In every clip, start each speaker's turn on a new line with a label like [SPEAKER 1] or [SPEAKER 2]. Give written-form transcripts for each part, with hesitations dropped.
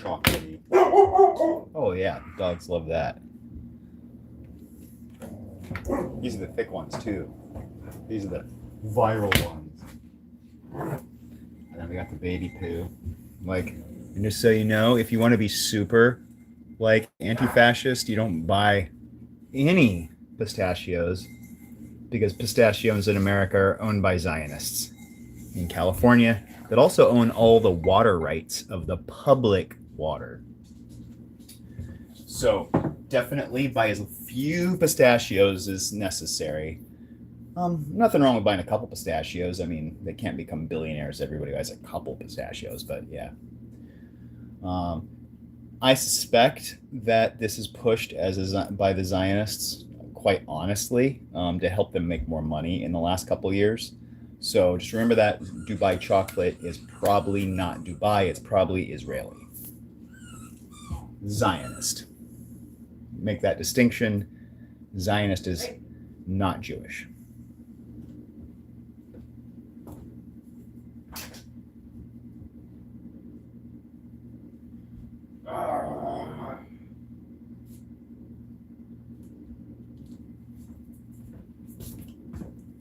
[SPEAKER 1] chocolatey. Oh yeah, dogs love that. These are the thick ones too. These are the viral ones. And then we got the baby poo. Like, and just so you know, if you want to be super like anti-fascist, you don't buy any pistachios because pistachios in America are owned by Zionists in California that also own all the water rights of the public water. So definitely buy as few pistachios as necessary. Nothing wrong with buying a couple pistachios. I mean, they can't become billionaires. Everybody buys a couple pistachios, but yeah. I suspect that this is pushed by the Zionists, quite honestly, to help them make more money in the last couple of years. So just remember that Dubai chocolate is probably not Dubai, it's probably Israeli. Zionist. Make that distinction. Zionist is not Jewish.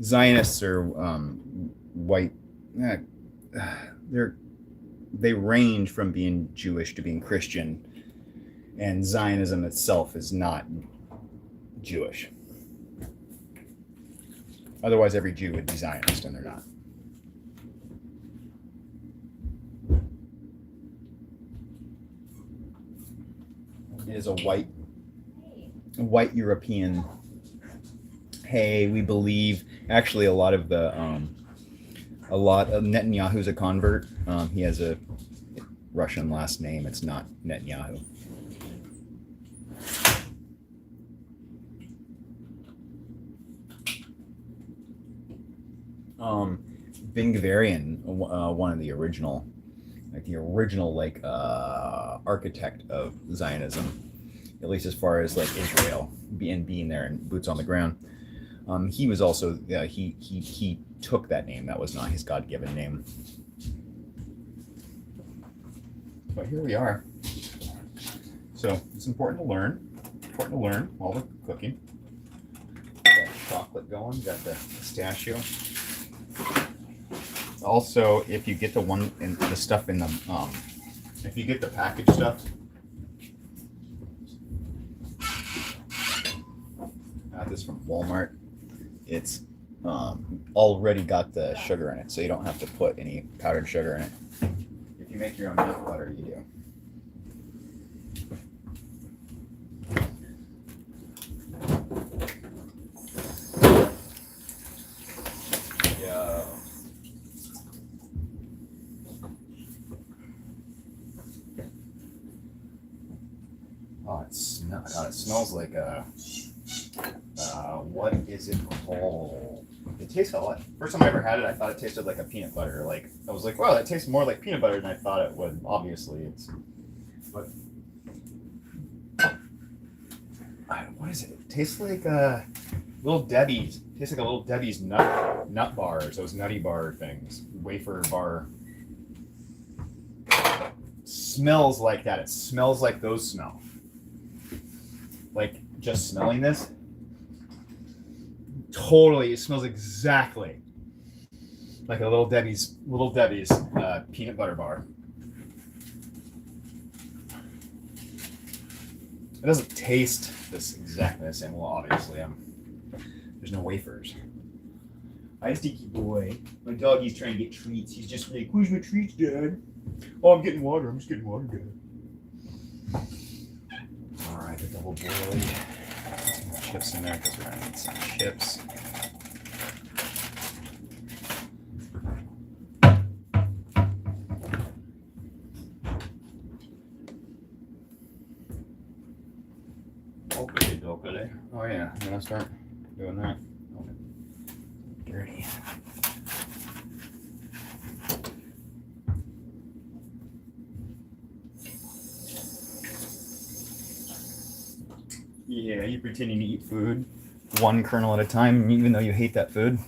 [SPEAKER 1] Zionists are white. They range from being Jewish to being Christian, and Zionism itself is not Jewish. Otherwise, every Jew would be Zionist, and they're not. It is a white European. Hey, we believe. Actually, a lot of Netanyahu's a convert. He has a Russian last name. It's not Netanyahu. Ben Gurion, one of the original, architect of Zionism, at least as far as like Israel being there and boots on the ground. He was also he took that name. That was not his God-given name. But here we are. So it's important to learn. Important to learn while we're cooking. Got chocolate going. Got the pistachio. Also, if you get the stuff in the if you get the packaged stuff, got this from Walmart. It's already got the sugar in it, so you don't have to put any powdered sugar in it. If you make your own nut butter, you do. Oh, it smells like a. What is it called? It tastes a lot. First time I ever had it, I thought it tasted like a peanut butter. Like I was like, wow, that tastes more like peanut butter than I thought it would. Obviously, it's. But what is it? It tastes like Little Debbie's. It tastes like a Little Debbie's nut bars. Those nutty bar things, wafer bar. Smells like that. It smells like those smell. Like just smelling this, totally, it smells exactly like a Little Debbie's peanut butter bar. It doesn't taste this exactly the same. Well, obviously, there's no wafers. Hi, Sticky boy. My doggy's trying to get treats. He's just like, "Where's my treats, Dad?" "Oh, I'm getting water. I'm just getting water, Dad." All right, the double boiled. Some chips in there because we're gonna need some chips. Okay. Oh yeah, I'm gonna start doing that. Oh, dirty. Yeah, you're pretending to eat food one kernel at a time, even though you hate that food.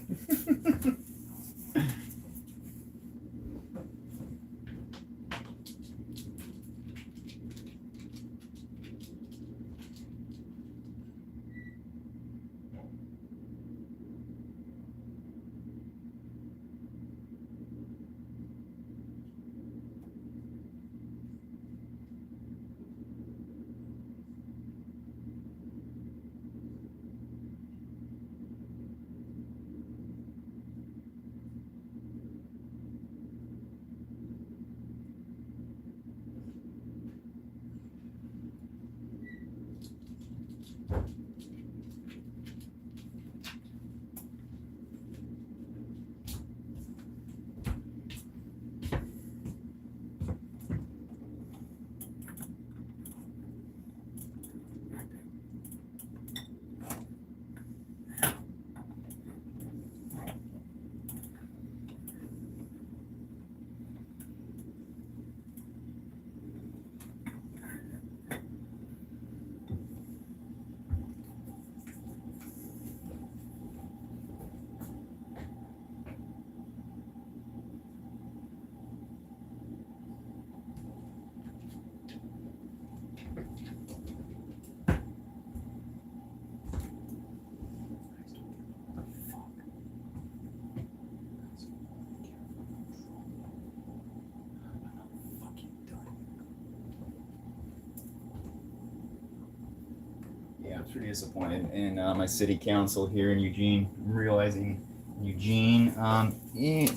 [SPEAKER 1] pretty disappointed in my city council here in Eugene. I'm realizing Eugene,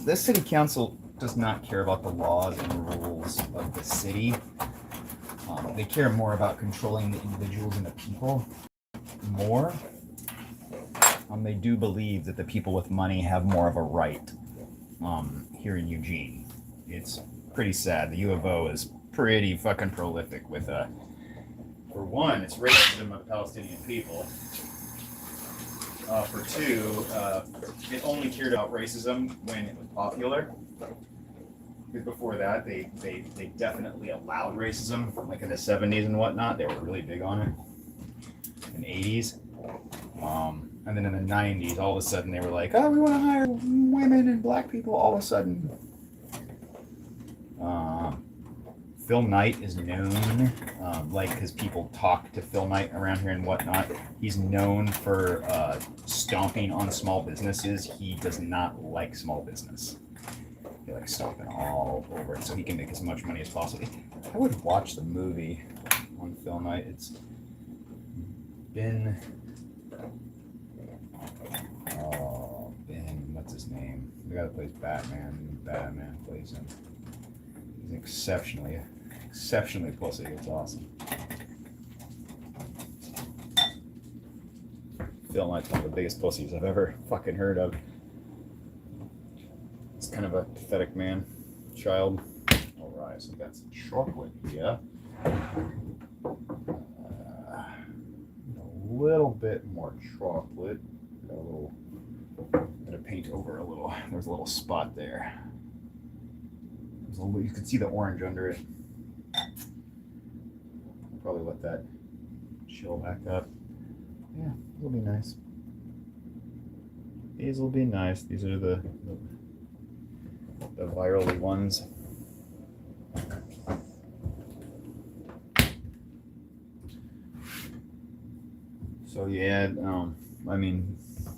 [SPEAKER 1] the city council does not care about the laws and rules of the city. They care more about controlling the individuals and the people more. They do believe that the people with money have more of a right here in Eugene. It's pretty sad. The U of O is pretty fucking prolific with for one, it's racism of the Palestinian people. For two, it only cared about racism when it was popular. Because before that, they definitely allowed racism, like in the 70s and whatnot. They were really big on it. In the 80s. And then in the 90s, all of a sudden they were like, oh, we want to hire women and black people all of a sudden. Phil Knight is known, because people talk to Phil Knight around here and whatnot. He's known for stomping on small businesses. He does not like small business. He likes stomping all over it so he can make as much money as possible. I would watch the movie on Phil Knight. It's been... Ben, what's his name? The guy that plays Batman. Batman plays him. He's exceptionally pussy. It's awesome. Phil Knight's one of the biggest pussies I've ever fucking heard of. It's kind of a pathetic man, child. All right, so that's chocolate here. A little bit more chocolate. Got a little bit of paint over a little. There's a little spot there. You can see the orange under it. I'll probably let that chill back up. Yeah, it'll be nice. These will be nice. These are the virally ones. So yeah, I mean, I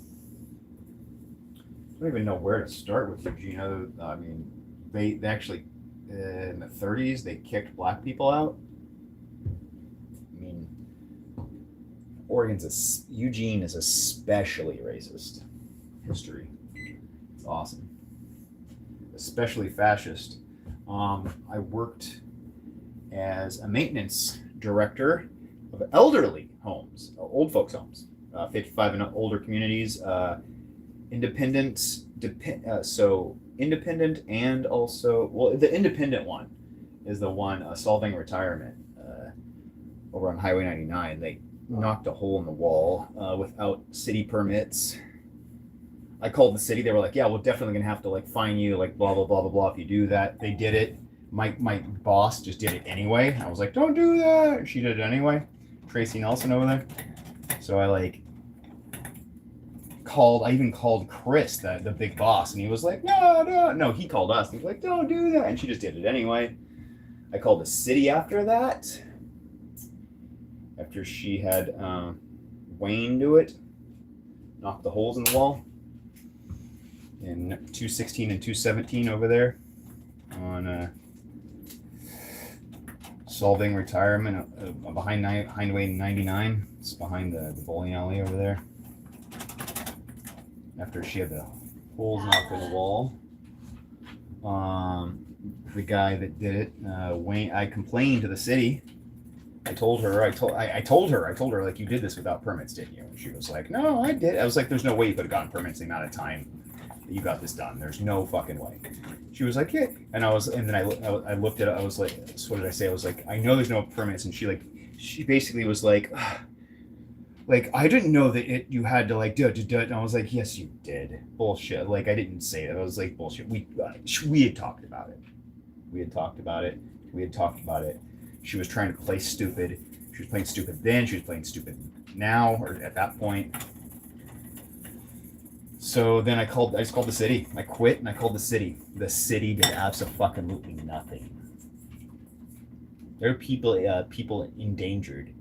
[SPEAKER 1] don't even know where to start with Eugene. I mean, they actually in the 30s they kicked black people out. I mean, Eugene is especially racist. History. It's awesome. Especially fascist. I worked as a maintenance director of elderly homes, old folks' homes, 55 and older communities, independent, independent and also, well, the independent one is the one solving retirement over on Highway 99. They knocked a hole in the wall without city permits. I called the city. They were like, yeah, we're definitely going to have to fine you, blah, blah, blah, blah, blah, if you do that. They did it. My boss just did it anyway. I was like, don't do that. She did it anyway. Tracy Nelson over there. So I even called Chris, the big boss, and he was like, no, he called us. He was like, don't do that. And she just did it anyway. I called the city after that. After she had Wayne do it, knocked the holes in the wall. In 216 and 217 over there on solving retirement behind Highway 99. It's behind the bowling alley over there. After she had the holes knocked in the wall, the guy that did it, Wayne, I complained to the city. I told her, like, you did this without permits, didn't you? And she was like, no, I did. I was like, there's no way you could have gotten permits the amount of time that you got this done. There's no fucking way. She was like, yeah. And then I looked at it. I was like, so what did I say? I was like, I know there's no permits. And she basically was like, I didn't know that you had to do it. And I was like, yes, you did. Bullshit. I didn't say it. I was like, bullshit. We had talked about it. We had talked about it. She was trying to play stupid. She was playing stupid then. She was playing stupid now, or at that point. So then I just called the city. I quit and I called the city. The city did absolutely nothing. There are people endangered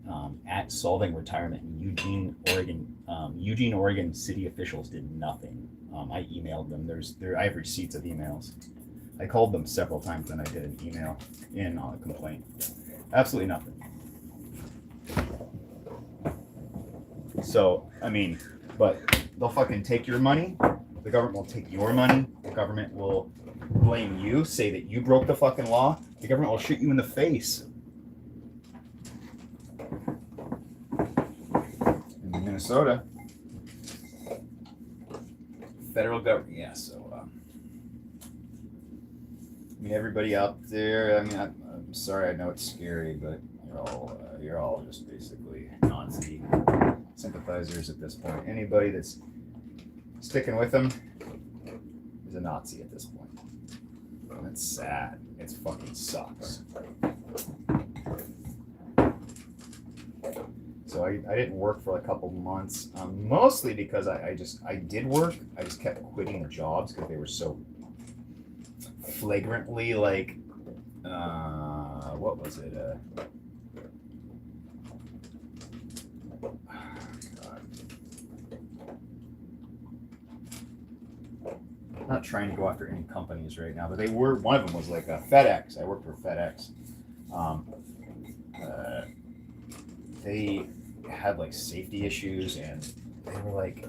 [SPEAKER 1] at solving retirement in Eugene, Oregon. Eugene, Oregon city officials did nothing. I emailed them. I have receipts of emails. I called them several times and I did an email in on a complaint. Absolutely nothing. So, I mean, but they'll fucking take your money. The government will take your money. The government will blame you, say that you broke the fucking law. The government will shoot you in the face. In Minnesota, federal government, yeah, so, I mean, everybody out there, I mean, I'm sorry, I know it's scary, but you're all just basically Nazi sympathizers at this point. Anybody that's sticking with them is a Nazi at this point. And it's sad. It fucking sucks. So I didn't work for a couple months, mostly because I did work. I just kept quitting the jobs because they were so flagrantly like, what was it? I'm not trying to go after any companies right now, but they were. One of them was like FedEx. I worked for FedEx. They had like safety issues, and they were like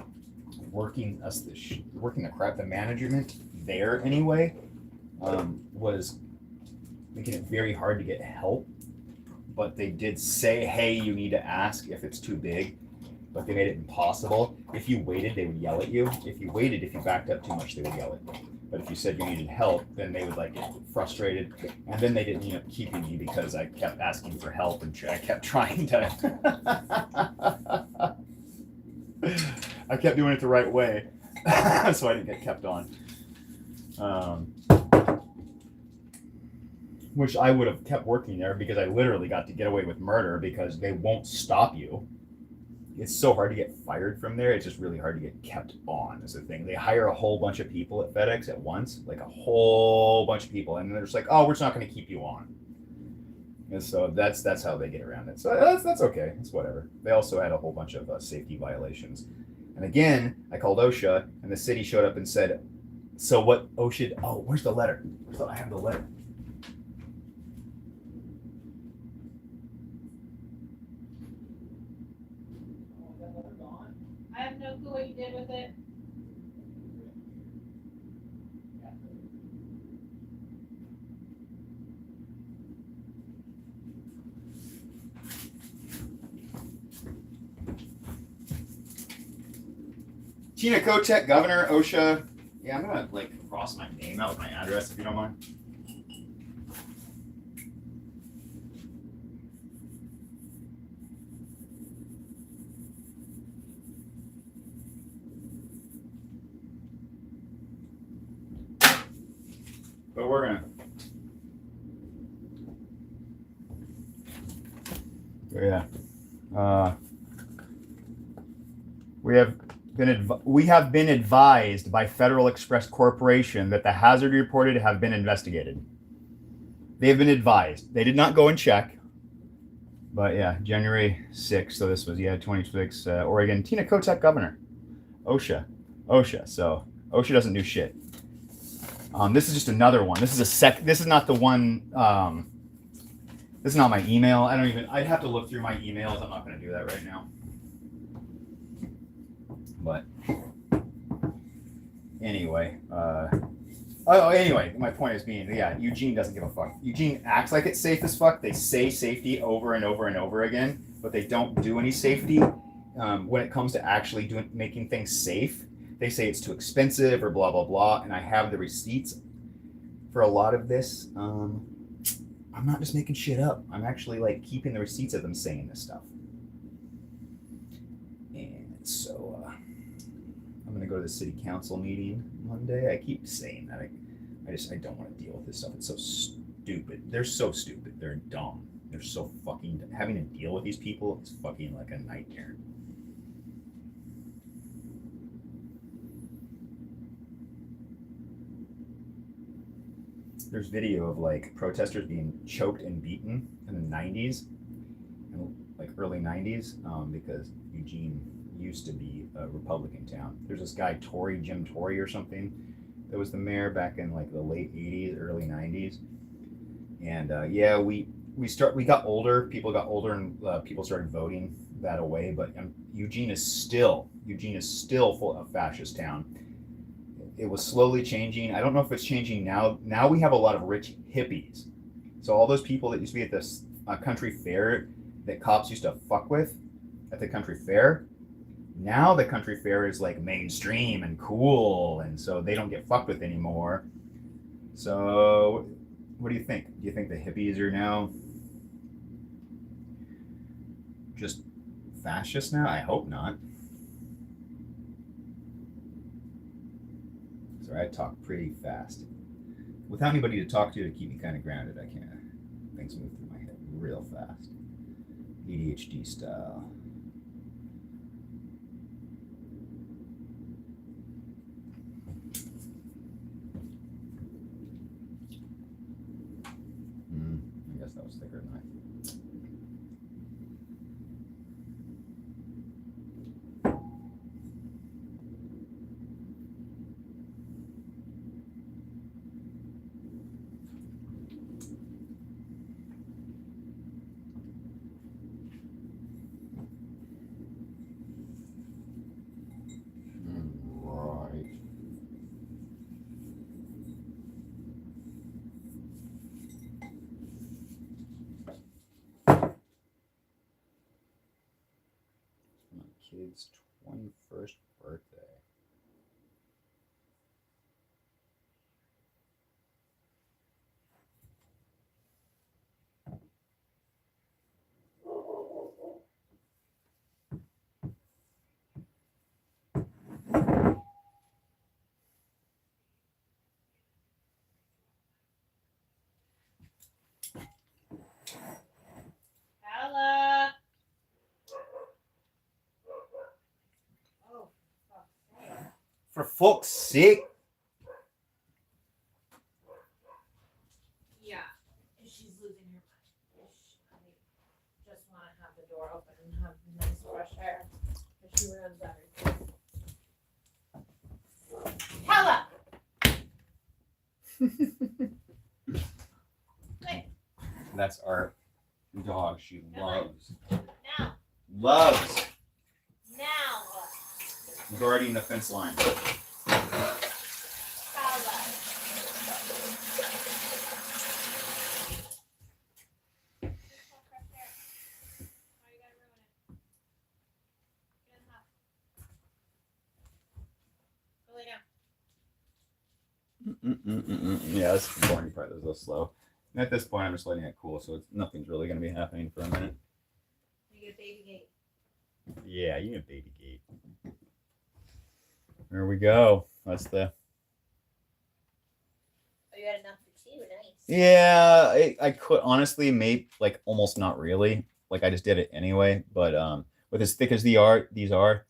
[SPEAKER 1] working the crap. The management there anyway was making it very hard to get help. But they did say, hey, you need to ask if it's too big. But they made it impossible. If you waited, they would yell at you. If you backed up too much, they would yell at you. But if you said you needed help, then they would like get frustrated. And then they didn't end up keeping me because I kept asking for help and I kept trying to. I kept doing it the right way, so I didn't get kept on. Which I would have kept working there because I literally got to get away with murder because they won't stop you. It's so hard to get fired from there. It's just really hard to get kept on is the thing. They hire a whole bunch of people at FedEx at once, like a whole bunch of people. And they're just like, oh, we're just not going to keep you on. And so that's how they get around it. So that's okay. It's whatever. They also had a whole bunch of safety violations. And again, I called OSHA and the city showed up and said, so what OSHA, oh, where's the letter? I have the letter.
[SPEAKER 2] I have no clue what you did with it.
[SPEAKER 1] Tina Kotek, Governor, OSHA. Yeah, I'm gonna like cross my name out with my address if you don't mind. But we're gonna. Yeah. We have been advised by Federal Express Corporation that the hazard reported have been investigated. They have been advised. They did not go and check. But yeah, January 6th. So this was 26. Oregon. Tina Kotek, Governor. OSHA. So OSHA doesn't do shit. This is just another one. This is not the one. This is not my email. I'd have to look through my emails. I'm not going to do that right now. But anyway, anyway, my point is being, yeah, Eugene doesn't give a fuck. Eugene acts like it's safe as fuck. They say safety over and over and over again, but they don't do any safety. When it comes to actually making things safe, they say it's too expensive or blah, blah, blah. And I have the receipts for a lot of this. I'm not just making shit up. I'm actually like keeping the receipts of them saying this stuff. And so I'm going to go to the city council meeting Monday. I keep saying that. I don't want to deal with this stuff. It's so stupid. They're so stupid. They're dumb. They're so fucking, having to deal with these people is fucking like a nightmare. There's video of like protesters being choked and beaten in the 90s, like early 90s, because Eugene used to be a Republican town. There's this guy Jim Torrey or something, that was the mayor back in like the late 80s, early 90s. And we got older. People got older, and people started voting that away, but Eugene is still full of fascist town. It was slowly changing. I don't know if it's changing now. Now we have a lot of rich hippies. So all those people that used to be at this country fair that cops used to fuck with at the country fair, now the country fair is like mainstream and cool, and so they don't get fucked with anymore. So what do you think? Do you think the hippies are now just fascist now? I hope not. Sorry, I talk pretty fast. Without anybody to talk to keep me kind of grounded, I can't. Things move through my head real fast. ADHD style. I guess that was thicker than I. Right. My kid's 21st birthday.
[SPEAKER 2] Ella. Oh, fuck's sake.
[SPEAKER 1] For fuck's sake!
[SPEAKER 2] Yeah, she's losing her mind. I just want to have the door open and have nice fresh air. But she ruins everything. Ella! Wait,
[SPEAKER 1] That's our dog. She loves.
[SPEAKER 2] now.
[SPEAKER 1] Loves
[SPEAKER 2] Now.
[SPEAKER 1] guarding the fence line.
[SPEAKER 2] Ella.
[SPEAKER 1] Yeah, that's the boring part. That was a little slow. And at this point, I'm just letting it cool, so nothing's really going to be happening for a minute.
[SPEAKER 2] You get a baby gate.
[SPEAKER 1] Yeah, you need baby gate. There we go. That's the.
[SPEAKER 2] Oh, you had enough for two. Nice.
[SPEAKER 1] Yeah, I could honestly, maybe like almost not really. Like I just did it anyway. But with as thick as these are,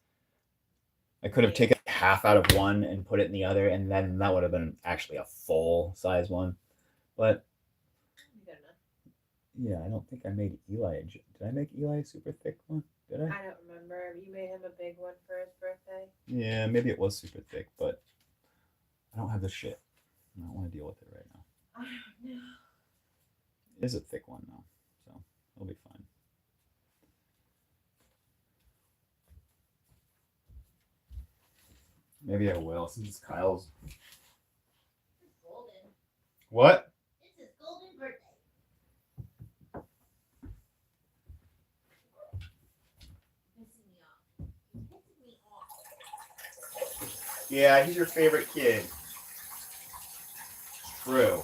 [SPEAKER 1] I could have taken half out of one and put it in the other, and then that would have been actually a full size one. But
[SPEAKER 2] Good enough.
[SPEAKER 1] yeah, I don't think I made Eli. Did I make Eli a super thick one? Did I?
[SPEAKER 2] I don't remember. You made him a big one for his birthday.
[SPEAKER 1] Yeah, maybe it was super thick, but I don't have the shit. I don't want to deal with it right now.
[SPEAKER 2] I don't know.
[SPEAKER 1] It is a thick one though, so it'll be fine. Maybe I will since it's Kyle's.
[SPEAKER 2] It's golden.
[SPEAKER 1] What?
[SPEAKER 2] It's his golden birthday. Pissing me off. He's pissing me off.
[SPEAKER 1] Yeah, he's your favorite kid. True.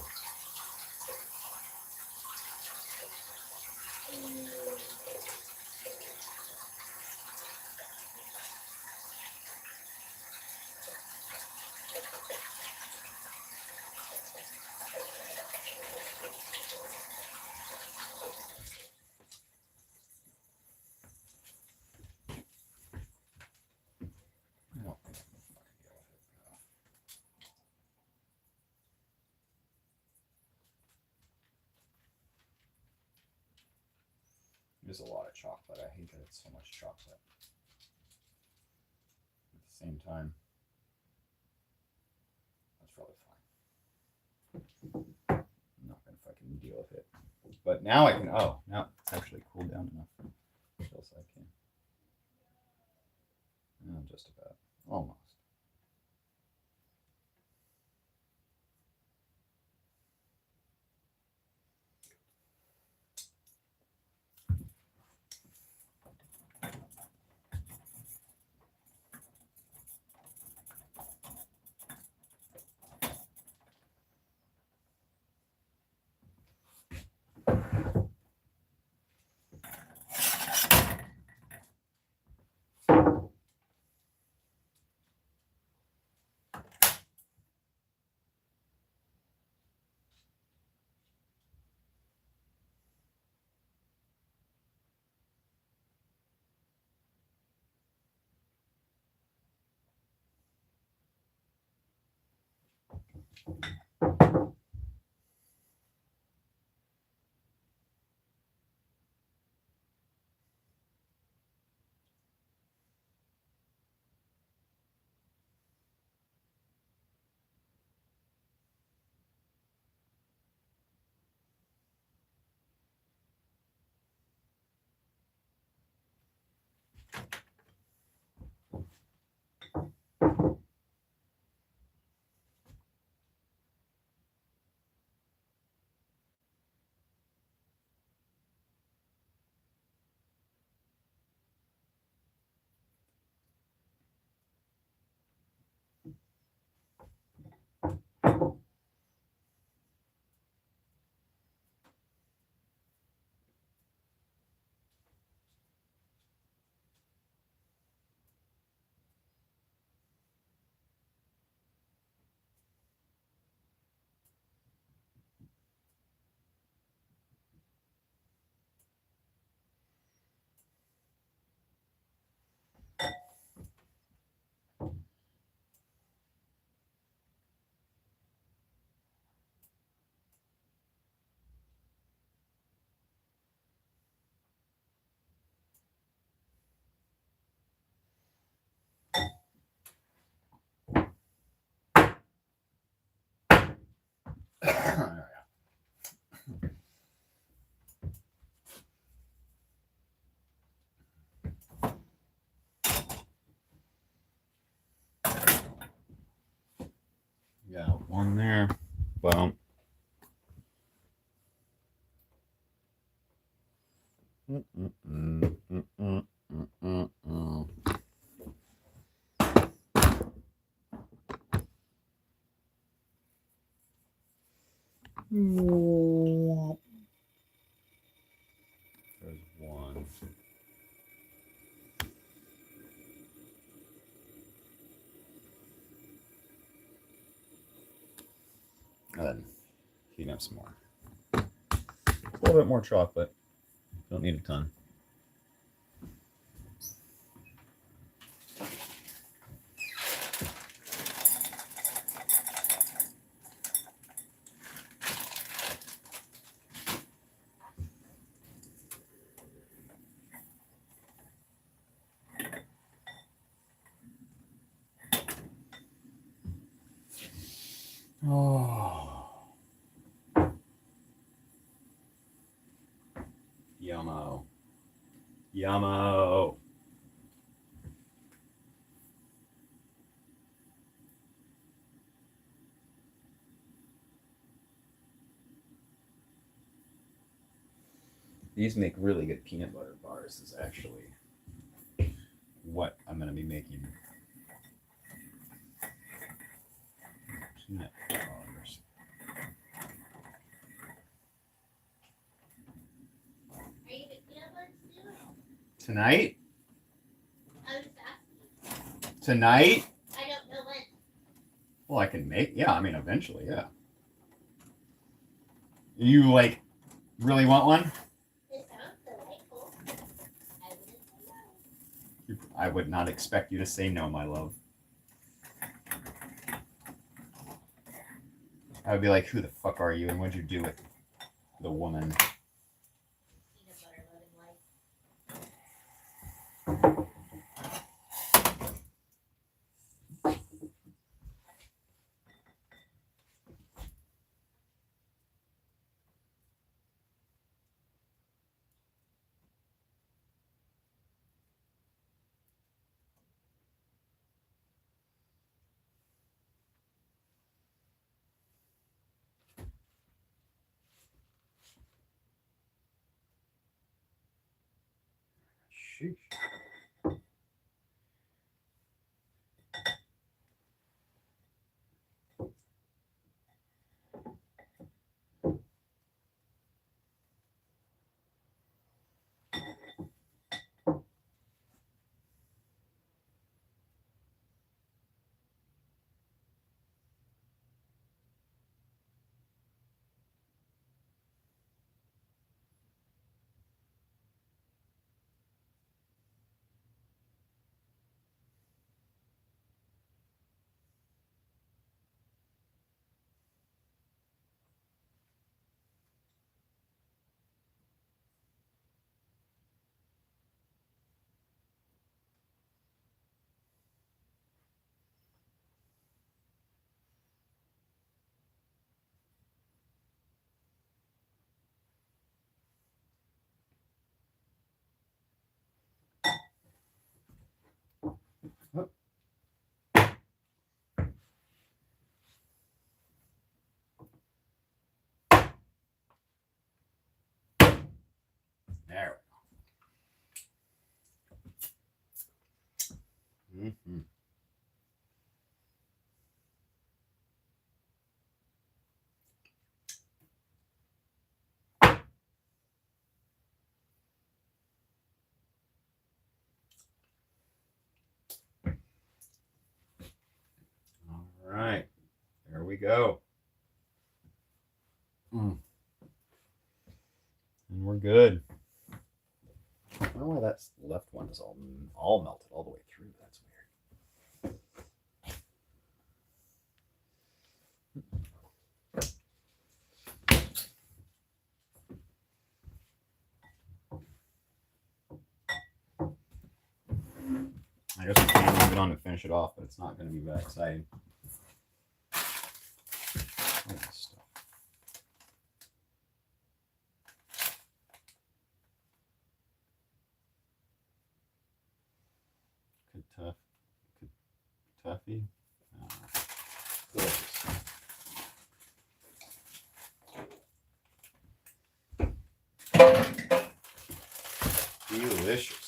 [SPEAKER 1] I don't think I can fucking deal with it. There's a lot of chocolate. I hate that it's so much chocolate. At the same time, that's probably fine. I'm not gonna fucking deal with it. But now I can. Oh, now it's actually cooled down enough. What else I can? Got one there. Boom. There's one. And then heat up some more. A little bit more chocolate. Don't need a ton. Oh. Yummo. Yummo. These make really good peanut butter bars is actually what I'm going to be making. Peanut bars.
[SPEAKER 2] Are you eating peanut butter too?
[SPEAKER 1] Tonight?
[SPEAKER 2] I was asking.
[SPEAKER 1] Tonight?
[SPEAKER 2] I don't know when.
[SPEAKER 1] Well, I can make, yeah, I mean, eventually, yeah. You, like, really want one?
[SPEAKER 2] It sounds delightful. I wouldn't say no.
[SPEAKER 1] I would not expect you to say no, my love. I would be like, who the fuck are you and what'd you do with the woman?
[SPEAKER 2] Peanut butter loving life.
[SPEAKER 1] Sheesh. go. And we're good. I don't know why that left one is all melted all the way through. That's weird. I guess we can move it on to finish it off, but it's not going to be that exciting. Look at this stuff. Tuffy. Delicious.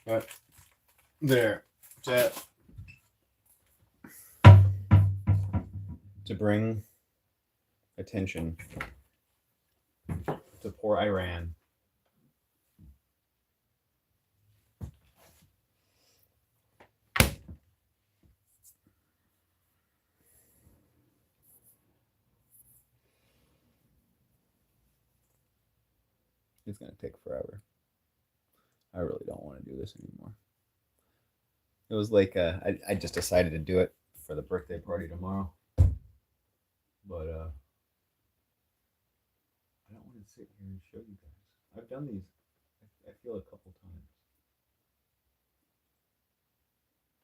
[SPEAKER 1] But there, to bring attention to poor Iran. It's going to take forever. I really don't want to do this anymore. It was like I just decided to do it for the birthday party tomorrow. But I don't want to sit here and show you guys. I've done these, I feel, a couple times.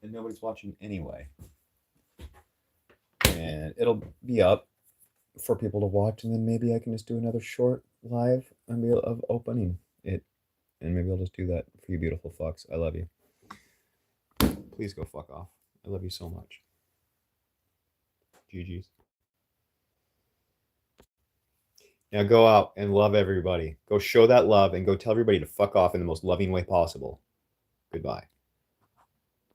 [SPEAKER 1] And nobody's watching anyway. And it'll be up for people to watch, and then maybe I can just do another short live of opening it. And maybe I'll just do that for you beautiful fucks. I love you. Please go fuck off. I love you so much. GG's. Now go out and love everybody. Go show that love and go tell everybody to fuck off in the most loving way possible. Goodbye.